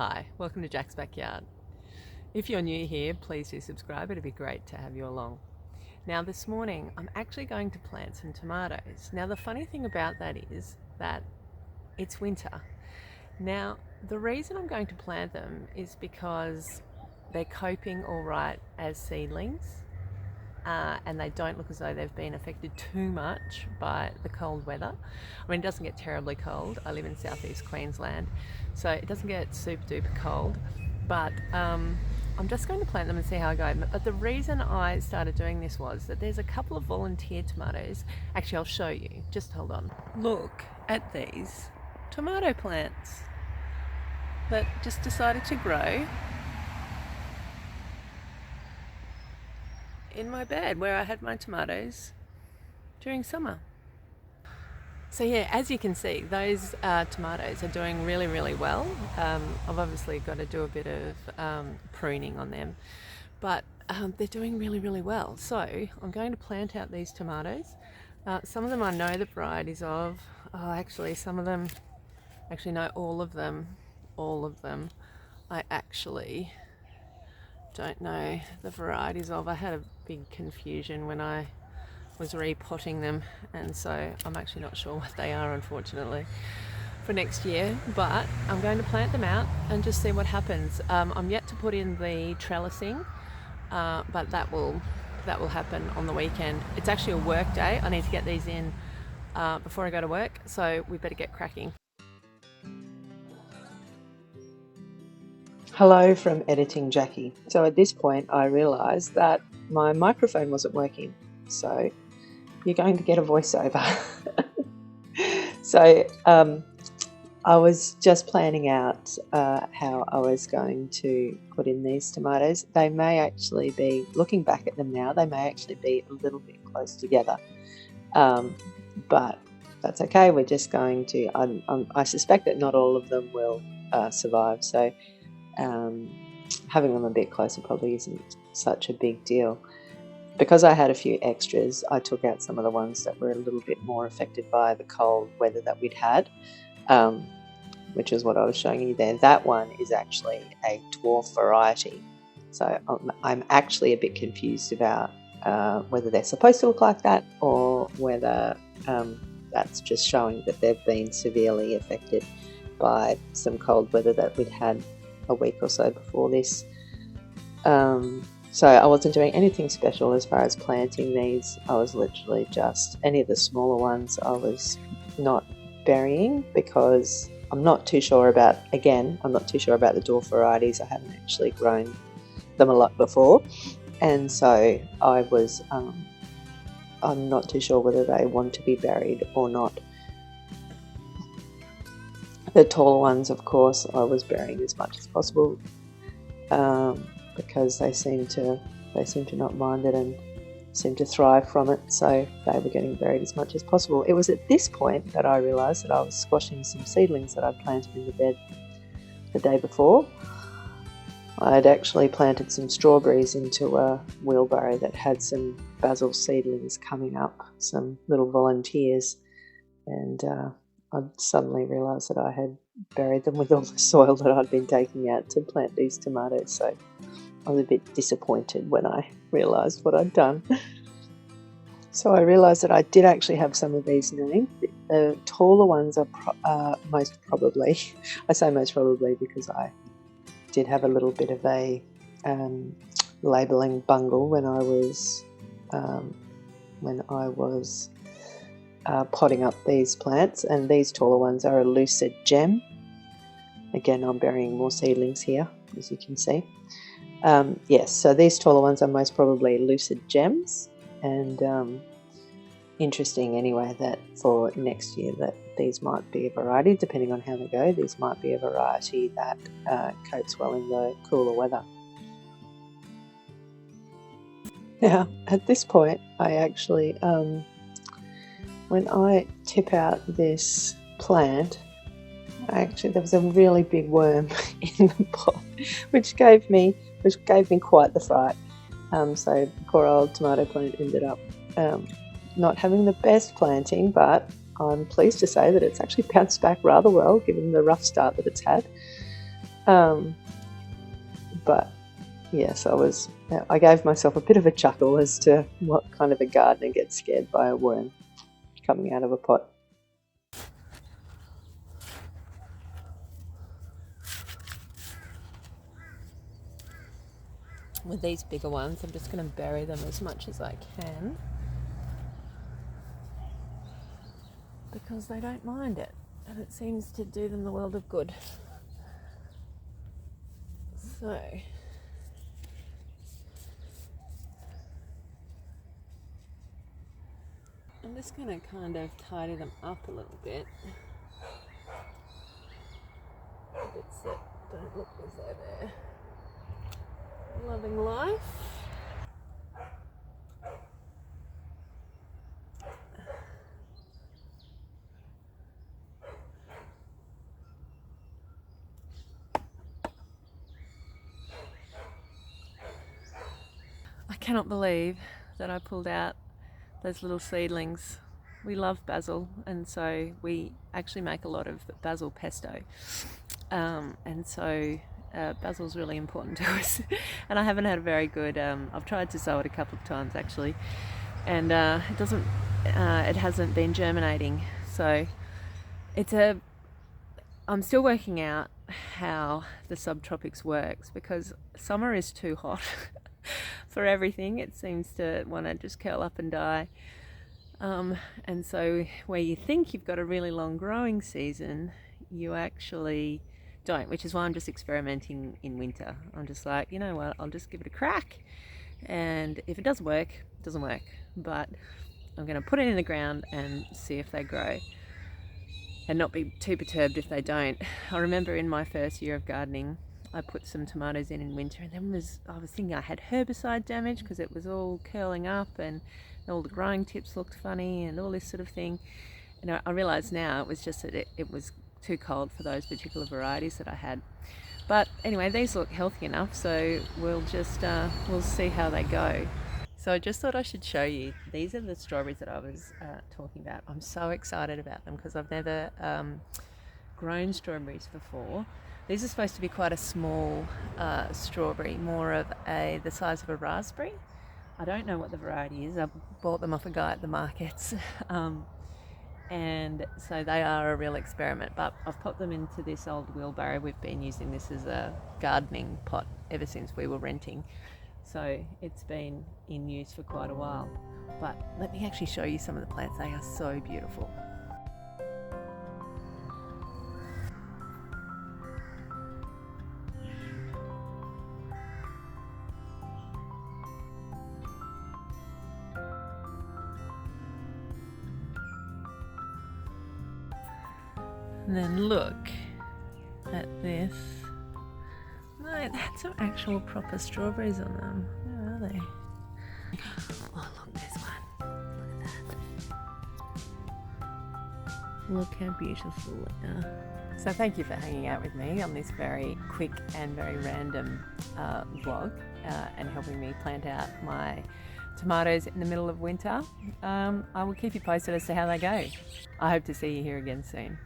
Hi, welcome to Jack's Backyard. If you're new here, please do subscribe. It'd be great to have you along. Now this morning, I'm actually going to plant some tomatoes. Now the funny thing about that is that it's winter. Now the reason I'm going to plant them is because they're coping all right as seedlings. And they don't look as though they've been affected too much by the cold weather. I mean, it doesn't get terribly cold. I live in southeast Queensland, so it doesn't get super duper cold. But I'm just going to plant them and see how I go. But the reason I started doing this was that there's a couple of volunteer tomatoes. Actually, I'll show you. Just hold on. Look at these tomato plants that just decided to grow in my bed where I had my tomatoes during summer. So yeah, as you can see, those tomatoes are doing really, really well. I've obviously got to do a bit of pruning on them, but they're doing really, really well. So I'm going to plant out these tomatoes. Some of them I know the varieties of. Oh, actually, some of them, actually no, all of them. I actually don't know the varieties of. I had a big confusion when I was repotting them, and so I'm actually not sure what they are, unfortunately, for next year. But I'm going to plant them out and just see what happens. I'm yet to put in the trellising, but that will happen on the weekend. It's actually a work day. I need to get these in before I go to work, so we better get cracking. Hello from Editing Jackie. So at this point I realised that my microphone wasn't working, so you're going to get a voiceover. So I was just planning out how I was going to put in these tomatoes. They may actually be, looking back at them now, they may actually be a little bit close together, but that's okay. We're just going to, I suspect that not all of them will survive, so having them a bit closer probably isn't such a big deal. Because I had a few extras, I took out some of the ones that were a little bit more affected by the cold weather that we'd had, which is what I was showing you there. That one is actually a dwarf variety, so I'm actually a bit confused about whether they're supposed to look like that or whether that's just showing that they've been severely affected by some cold weather that we'd had a week or so before this. So I wasn't doing anything special as far as planting these. I was literally just, any of the smaller ones I was not burying because I'm not too sure about the dwarf varieties. I haven't actually grown them a lot before, and so I was I'm not too sure whether they want to be buried or not. The taller ones, of course, I was burying as much as possible because they seem to not mind it and seem to thrive from it, so they were getting buried as much as possible. It was at this point that I realised that I was squashing some seedlings that I'd planted in the bed the day before. I'd actually planted some strawberries into a wheelbarrow that had some basil seedlings coming up, some little volunteers, and I suddenly realised that I had buried them with all the soil that I'd been taking out to plant these tomatoes, so I was a bit disappointed when I realised what I'd done. So I realised that I did actually have some of these named. The taller ones are most probably, I say most probably because I did have a little bit of a labelling bungle when I was potting up these plants, and these taller ones are a lucid gem. Again, I'm burying more seedlings here, as you can see. Yes, so these taller ones are most probably lucid gems, and interesting anyway that for next year that these might be a variety, depending on how they go, these might be a variety that copes well in the cooler weather. Now, at this point, I actually, when I tip out this plant, there was a really big worm in the pot, which gave me quite the fright. So the poor old tomato plant ended up not having the best planting, but I'm pleased to say that it's actually bounced back rather well given the rough start that it's had. But yes, I gave myself a bit of a chuckle as to what kind of a gardener gets scared by a worm coming out of a pot. With these bigger ones, I'm just going to bury them as much as I can because they don't mind it, and it seems to do them the world of good. So I'm just going to kind of tidy them up a little bit. Bits that don't look as though they're loving life. I cannot believe that I pulled out those little seedlings. We love basil, and so we actually make a lot of basil pesto. And so basil's really important to us. And I haven't had a very good, I've tried to sow it a couple of times actually, and it hasn't been germinating. So I'm still working out how the subtropics works, because summer is too hot for everything. It seems to want to just curl up and die. And so where you think you've got a really long growing season, you actually don't, which is why I'm just experimenting in winter. I'm just like, you know what, I'll just give it a crack, and if it doesn't work, it doesn't work, but I'm going to put it in the ground and see if they grow and not be too perturbed if they don't. I remember in my first year of gardening, I put some tomatoes in winter, and then I was thinking I had herbicide damage because it was all curling up and all the growing tips looked funny and all this sort of thing. And I realise now it was just that it was too cold for those particular varieties that I had. But anyway, these look healthy enough, so we'll see how they go. So I just thought I should show you. These are the strawberries that I was talking about. I'm so excited about them because I've never grown strawberries before. These are supposed to be quite a small strawberry, more of the size of a raspberry. I don't know what the variety is. I bought them off a guy at the markets. And so they are a real experiment, but I've popped them into this old wheelbarrow. We've been using this as a gardening pot ever since we were renting. So it's been in use for quite a while. But let me actually show you some of the plants. They are so beautiful. And then look at this. No, that's some actual proper strawberries on them. Where are they? Oh, look, there's one. Look at that. Look how beautiful they are. So thank you for hanging out with me on this very quick and very random vlog and helping me plant out my tomatoes in the middle of winter. I will keep you posted as to how they go. I hope to see you here again soon.